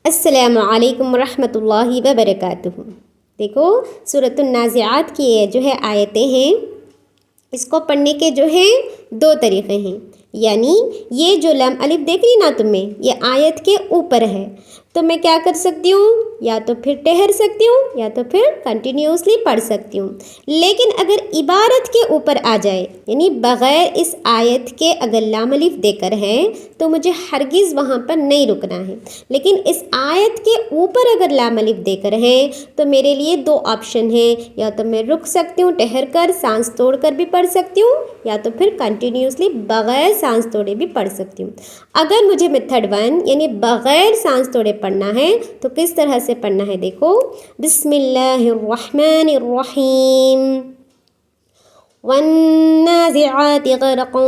السلام علیکم ورحمۃ اللہ وبرکاتہ۔ دیکھو سورۃ النازعات کی جو ہے آیتیں ہیں، اس کو پڑھنے کے جو ہے دو طریقے ہیں۔ یعنی یہ جو لام الف دیکھ لی نا تمہیں، یہ آیت کے اوپر ہے، تو میں کیا کر سکتی ہوں؟ یا تو پھر ٹھہر سکتی ہوں یا تو پھر کنٹینیوسلی پڑھ سکتی ہوں۔ لیکن اگر عبارت کے اوپر آ جائے، یعنی بغیر اس آیت کے اگر لام الف دے کر ہے تو مجھے ہرگز وہاں پر نہیں رکنا ہے۔ لیکن اس آیت کے اوپر اگر لام الف دے کر ہے تو میرے لیے دو آپشن ہیں، یا تو میں رک سکتی ہوں، ٹھہر کر سانس توڑ کر بھی پڑھ سکتی ہوں، یا تو پھر کنٹینیوسلی بغیر سانس توڑے بھی پڑھ سکتی ہوں۔ اگر مجھے میتھڈ 1 یعنی بغیر سانس توڑے پڑھنا ہے تو کس طرح سے پڑھنا ہے؟ دیکھو، بسم اللہ الرحمن الرحیم، والنازعات غرقا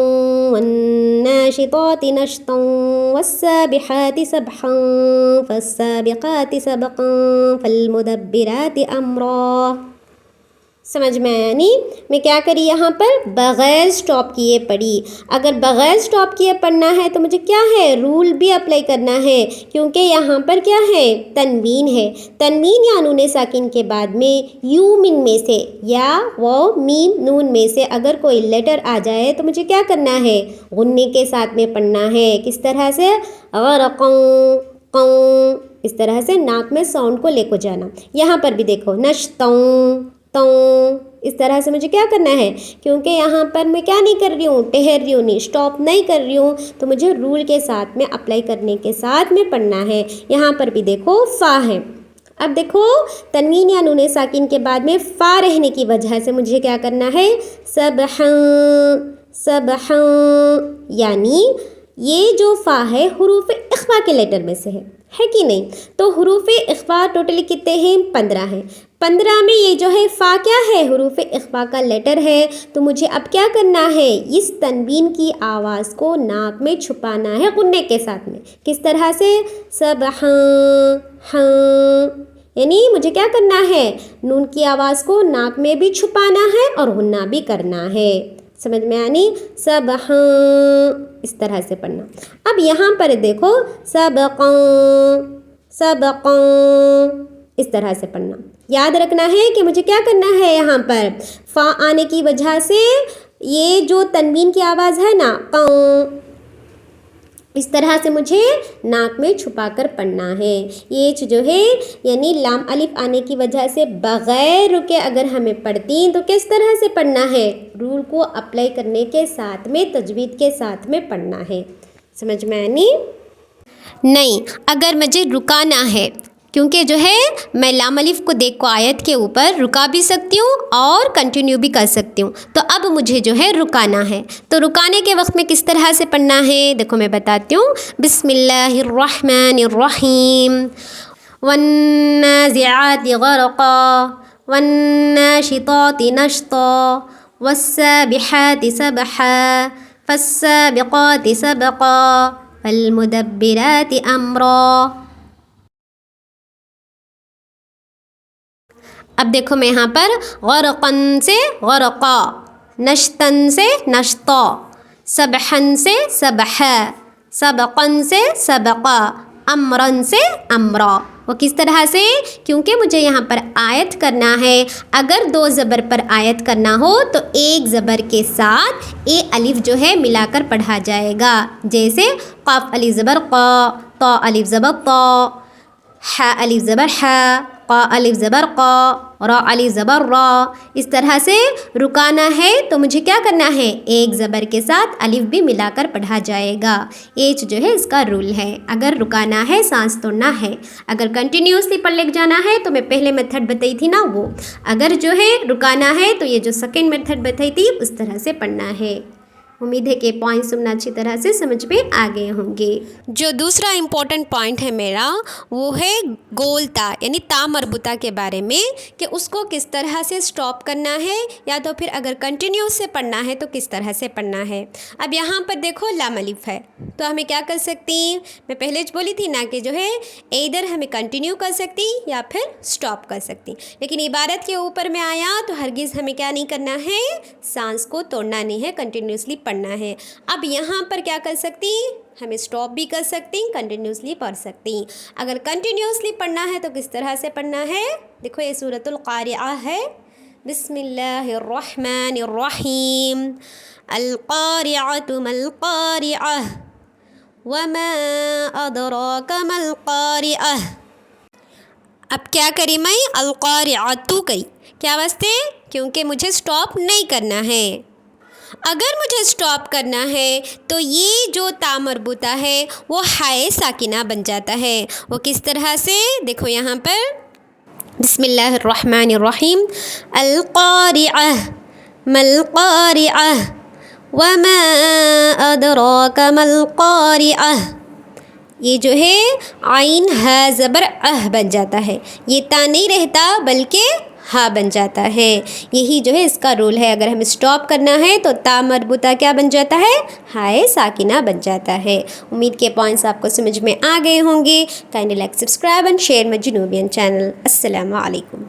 والناشطات نشطا والسابحات سبحا فالسابقات سبقا فالمدبرات امرا۔ سمجھ میں آیا؟ یعنی میں کیا کری یہاں پر؟ بغیر سٹاپ کیے پڑھی۔ اگر بغیر سٹاپ کیے پڑھنا ہے تو مجھے کیا ہے؟ رول بھی اپلائی کرنا ہے، کیونکہ یہاں پر کیا ہے؟ تنوین ہے۔ تنوین یا نون ساکن کے بعد میں یو من میں سے یا وہ میم نون میں سے اگر کوئی لیٹر آ جائے تو مجھے کیا کرنا ہے؟ غنّے کے ساتھ میں پڑھنا ہے۔ کس طرح سے؟ غرقاں قوں، اس طرح سے ناک میں ساؤنڈ کو لے کو جانا۔ یہاں پر بھی دیکھو، نشتوں توں، اس طرح سے مجھے کیا کرنا ہے؟ کیونکہ یہاں پر میں کیا نہیں کر رہی ہوں؟ ٹھہر رہی ہوں، نہیں اسٹاپ نہیں کر رہی ہوں، تو مجھے رول کے ساتھ میں اپلائی کرنے کے ساتھ میں پڑھنا ہے۔ یہاں پر بھی دیکھو فا ہے۔ اب دیکھو تنوین یا نون ساکن کے بعد میں فا رہنے کی وجہ سے مجھے کیا کرنا ہے؟ سبحاں سبحاں، یعنی یہ جو فا ہے حروف اخفا کے لیٹر میں سے ہے کہ نہیں؟ تو حروف اخفا ٹوٹلی کتنے ہیں؟ 15 ہیں۔ 15 میں یہ جو ہے فا کیا ہے؟ حروف اخفا کا لیٹر ہے۔ تو مجھے اب کیا کرنا ہے؟ اس تنوین کی آواز کو ناک میں چھپانا ہے غنّے کے ساتھ میں۔ کس طرح سے؟ سبحاں ہاں، یعنی مجھے کیا کرنا ہے؟ نون کی آواز کو ناک میں بھی چھپانا ہے اور غنّہ بھی کرنا ہے۔ سمجھ میں آنی؟ سبحاں، اس طرح سے پڑھنا۔ اب یہاں پر دیکھو، سبقاں سبقاں، اس طرح سے پڑھنا۔ یاد رکھنا ہے کہ مجھے کیا کرنا ہے؟ یہاں پر فا آنے کی وجہ سے یہ جو تنوین کی آواز ہے نا، قوں، اس طرح سے مجھے ناک میں چھپا کر پڑھنا ہے۔ یہ جو ہے یعنی لام الف آنے کی وجہ سے بغیر رکے اگر ہمیں پڑھتی تو کس طرح سے پڑھنا ہے؟ رول کو اپلائی کرنے کے ساتھ میں، تجوید کے ساتھ میں پڑھنا ہے۔ سمجھ میں آنی؟ نہیں، اگر مجھے رکانا ہے، کیونکہ جو ہے میں لام الف کو دیکھ کو آیت کے اوپر رکا بھی سکتی ہوں اور کنٹینیو بھی کر سکتی ہوں، تو اب مجھے جو ہے رکانا ہے۔ تو رکانے کے وقت میں کس طرح سے پڑھنا ہے؟ دیکھو میں بتاتی ہوں، بسم اللہ الرحمن الرحیم، والنازعات غرقا والناشطات نشطا والسابحات سبحا فالسابقات سبقا فالمدبرات امرا۔ اب دیکھو میں یہاں پر غرقن سے غرقا، نشتن سے نشطا، سبحن سے سبحا، سبقن سے سبقا، امرن سے امرا۔ وہ کس طرح سے؟ کیونکہ مجھے یہاں پر آیت کرنا ہے۔ اگر دو زبر پر آیت کرنا ہو تو ایک زبر کے ساتھ اے الف جو ہے ملا کر پڑھا جائے گا، جیسے قاف الف زبر قا، طا الف زبر طا، حا الف زبر حا، قا الف زبر قا، را الف زبر را۔ اس طرح سے رکانا ہے تو مجھے کیا کرنا ہے؟ ایک زبر کے ساتھ الف بھی ملا کر پڑھا جائے گا۔ ایچ جو ہے اس کا رول ہے۔ اگر رکانا ہے، سانس توڑنا ہے۔ اگر کنٹینیوسلی پڑھ لے جانا ہے تو میں پہلے میتھڈ بتائی تھی نا وہ، اگر جو ہے رکانا ہے تو یہ جو سیکنڈ میتھڈ بتائی تھی اس طرح سے پڑھنا ہے۔ امید ہے کہ پوائنٹس تم نے اچھی طرح سے سمجھ میں آ گئے ہوں گے۔ جو دوسرا امپورٹنٹ پوائنٹ ہے میرا، وہ ہے گول تا، یعنی تا مربوطہ کے بارے میں، کہ اس کو کس طرح سے سٹاپ کرنا ہے، یا تو پھر اگر کنٹینیوس سے پڑھنا ہے تو کس طرح سے پڑھنا ہے۔ اب یہاں پر دیکھو لام الف ہے، تو ہمیں کیا کر سکتی ہیں؟ میں پہلے بولی تھی نا کہ جو ہے ادھر ہمیں کنٹینیو کر سکتی یا پھر سٹاپ کر سکتی، لیکن عبارت کے اوپر میں آیا تو ہرگز ہمیں کیا نہیں کرنا ہے؟ سانس کو توڑنا نہیں ہے، کنٹینیوسلی پڑھنا پڑھنا ہے. اب یہاں پر کیا کر سکتی ہیں, ہم اسٹاپ بھی کر سکتے ہیں, کنٹینیوسلی پڑھ سکتی ہیں. اگر کنٹینیوسلی پڑھنا ہے تو کس طرح سے پڑھنا ہے, دیکھو یہ سورۃ القارعہ ہے. بسم اللہ الرحمن الرحیم. القارعۃ ما القارعہ وما ادراک ما القارعہ. اب کیا کری میں, القارعۃ کری, کیا واسطے, کیونکہ مجھے اسٹاپ نہیں کرنا ہے. اگر مجھے اسٹاپ کرنا ہے تو یہ جو تا مربوطہ ہے وہ ہائے ساکنہ بن جاتا ہے. وہ کس طرح سے, دیکھو یہاں پر بسم اللہ الرحمن الرحیم. القارعہ ما القارعہ وما ادراک ما القارعہ. یہ جو ہے عین ہا زبر اہ بن جاتا ہے, یہ تا نہیں رہتا بلکہ ہا بن جاتا ہے. یہی جو ہے اس کا رول ہے. اگر ہمیں اسٹاپ کرنا ہے تو تا مربوطہ کیا بن جاتا ہے, ہائے ساکنہ بن جاتا ہے. امید کے پوائنٹس آپ کو سمجھ میں آ گئے ہوں گے. Kindly like, subscribe and share my جنوبین چینل. السلام علیکم.